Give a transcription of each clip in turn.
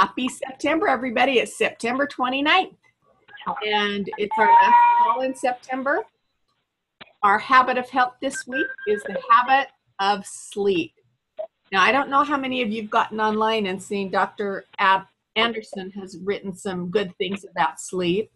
Happy September, everybody. It's September 29th, and it's our last call in September. Our habit of health this week is the habit of sleep. Now, I don't know how many of you have gotten online and seen Dr. Anderson has written some good things about sleep.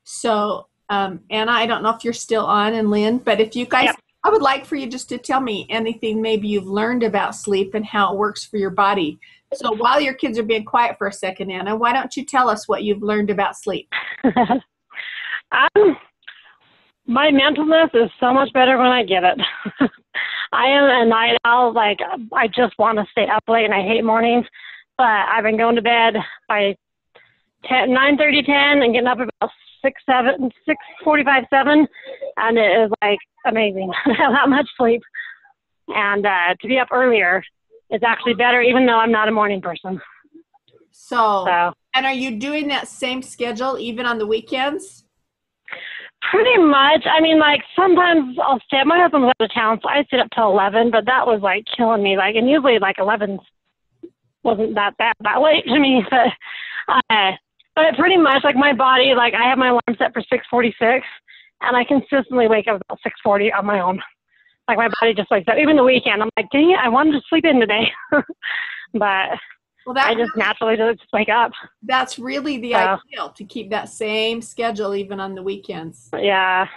So, Anna, I don't know if you're still on, and Lynn, but if you guys, yep. I would like for you just to tell me anything maybe you've learned about sleep and how it works for your body. So while your kids are being quiet for a second, Anna, why don't you tell us what you've learned about sleep? My mentalness is so much better when I get it. I am a night owl. Like, I just want to stay up late, and I hate mornings. But I've been going to bed by 9:30, 10, and getting up about 6:45, 7, and it is like amazing. I have that much sleep, and to be up earlier is actually better, even though I'm not a morning person. So, and are you doing that same schedule even on the weekends? Pretty much. I mean, like, sometimes I'll stay. My husband's out of town, so I stayed up till 11, but that was like killing me. Like, and usually like 11 wasn't that late to me, but pretty much, like, my body, like, I have my alarm set for 6:46, and I consistently wake up about 6:40 on my own. Like, my body just wakes up. Even the weekend, I'm like, dang it, I wanted to sleep in today. But I just naturally just wake up. That's really the ideal, to keep that same schedule even on the weekends. Yeah.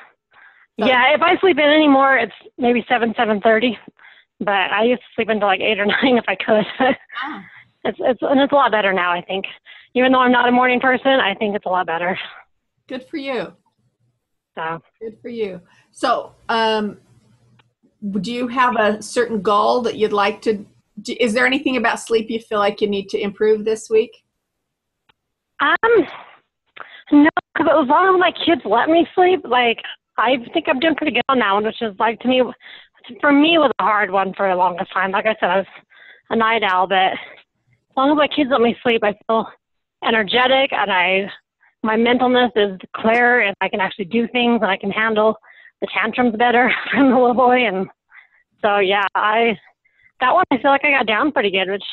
So, yeah, if I sleep in anymore, it's maybe 7:30. But I used to sleep until like 8 or 9 if I could. It's a lot better now, I think. Even though I'm not a morning person, I think it's a lot better. Good for you. So. Good for you. So, do you have a certain goal that you'd like to? Is there anything about sleep you feel like you need to improve this week? No, because as long as my kids let me sleep, like, I think I'm doing pretty good on that one, which is, like, for me was a hard one for the longest time. Like I said, I was a night owl, but as long as my kids let me sleep, I feel energetic, and my mentalness is clear, and I can actually do things, and I can handle the tantrums better from the little boy. And so, yeah, that one I feel like I got down pretty good, which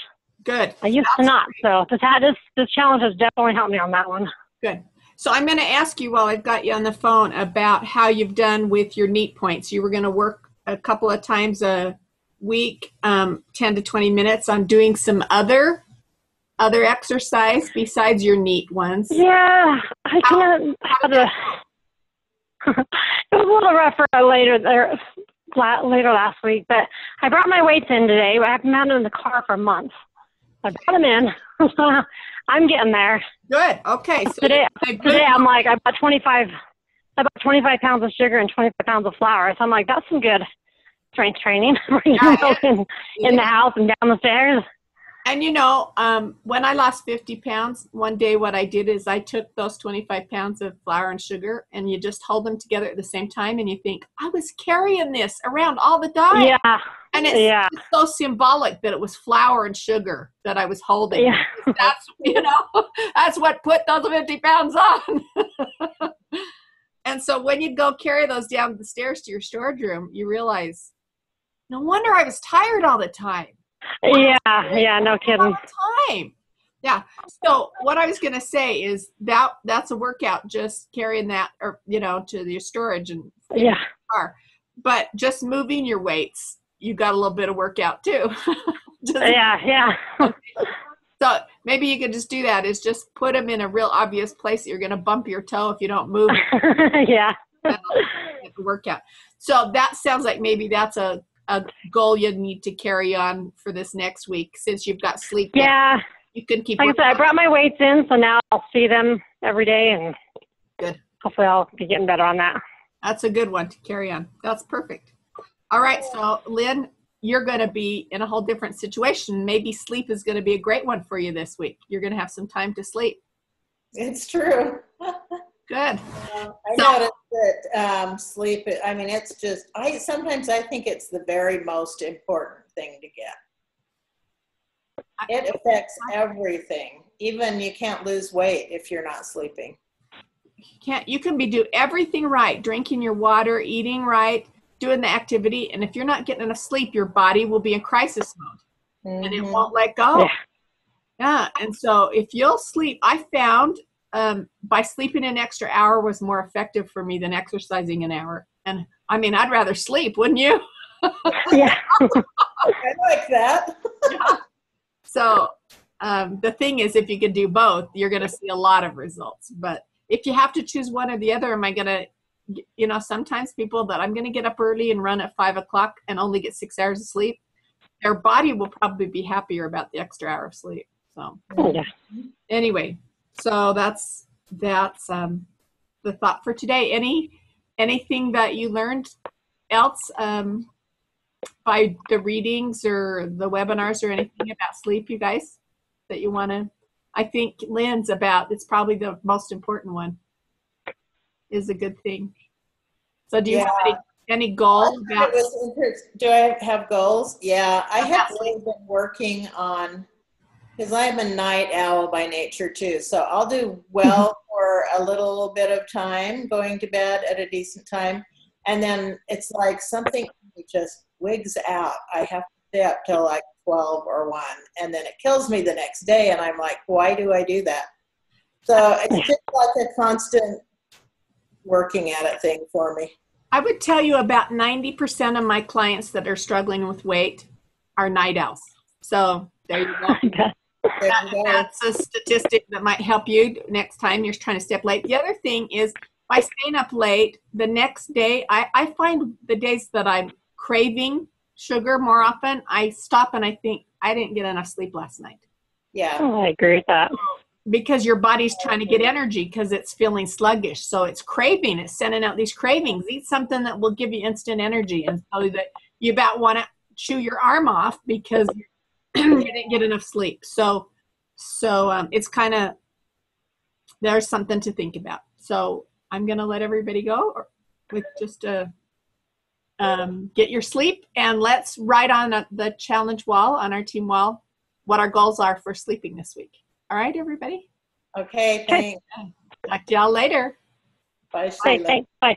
good. I used to not. So this challenge has definitely helped me on that one. Good. So I'm going to ask you while I've got you on the phone about how you've done with your NEAT points. You were going to work a couple of times a week, 10 to 20 minutes on doing some other exercise besides your NEAT ones. Yeah, I kind of had it was a little rougher later last week, but I brought my weights in today. I haven't had them in the car for months. I brought them in. I'm getting there. Good. Okay. So today I'm like, I bought 25 pounds of sugar and 25 pounds of flour. So I'm like, that's some good strength training in the house and down the stairs. And when I lost 50 pounds, one day what I did is I took those 25 pounds of flour and sugar, and you just hold them together at the same time, and you think, I was carrying this around all the time. Yeah. And it's so symbolic that it was flour and sugar that I was holding. Yeah. That's what put those 50 pounds on. And so when you go carry those down the stairs to your storage room, you realize, no wonder I was tired all the time. Yeah, no kidding. All the time. Yeah. So what I was going to say is that's a workout, just carrying that, or to your storage and car. But just moving your weights, you got a little bit of workout too. Yeah. So maybe you could just do that. Is just put them in a real obvious place that you're going to bump your toe if you don't move. Yeah. Workout. So that sounds like maybe that's a goal you need to carry on for this next week, since you've got sleep. Yeah. You can keep. Like I said, I brought my weights in, so now I'll see them every day, and good. Hopefully I'll be getting better on that. That's a good one to carry on. That's perfect. All right. So Lynn, you're going to be in a whole different situation. Maybe sleep is going to be a great one for you this week. You're going to have some time to sleep. It's true. Good. I noticed that sleep, I mean, it's just, sometimes I think it's the very most important thing to get. It affects everything. Even you can't lose weight if you're not sleeping. You can do everything right, drinking your water, eating right, doing the activity, and if you're not getting enough sleep, your body will be in crisis mode, and it won't let go. Yeah, and so if you'll sleep, I found by sleeping an extra hour was more effective for me than exercising an hour. And I mean, I'd rather sleep, wouldn't you? Yeah. I like that. Yeah. So the thing is, if you can do both, you're going to see a lot of results. But if you have to choose one or the other, am I going to, you know, sometimes people that I'm going to get up early and run at 5 o'clock and only get 6 hours of sleep, their body will probably be happier about the extra hour of sleep. So Yeah. anyway, so that's the thought for today. Anything that you learned else by the readings or the webinars or anything about sleep, you guys, that you want to? I think Lynn's it's probably the most important one, is a good thing. So do you have any goal about? Do I have goals? Yeah, I have really been working on, because I'm a night owl by nature too. So I'll do well for a little bit of time, going to bed at a decent time. And then it's like something just wigs out. I have to stay up till like 12 or 1. And then it kills me the next day. And I'm like, why do I do that? So it's just like a constant working at it thing for me. I would tell you about 90% of my clients that are struggling with weight are night owls. So there you go. That's a statistic that might help you next time you're trying to stay up late. The other thing is, by staying up late, the next day, I find the days that I'm craving sugar more often, I stop and I think, I didn't get enough sleep last night. Yeah. Oh, I agree with that. Because your body's trying to get energy because it's feeling sluggish. So it's craving, it's sending out these cravings. Eat something that will give you instant energy and tell you that you about want to chew your arm off because you didn't get enough sleep. So it's kind of, there's something to think about. So I'm going to let everybody go with just a, get your sleep, and let's write on the challenge wall, on our team wall, what our goals are for sleeping this week. All right, everybody? Okay, thanks. Talk to y'all later. Bye, Sheila. Thanks. Bye.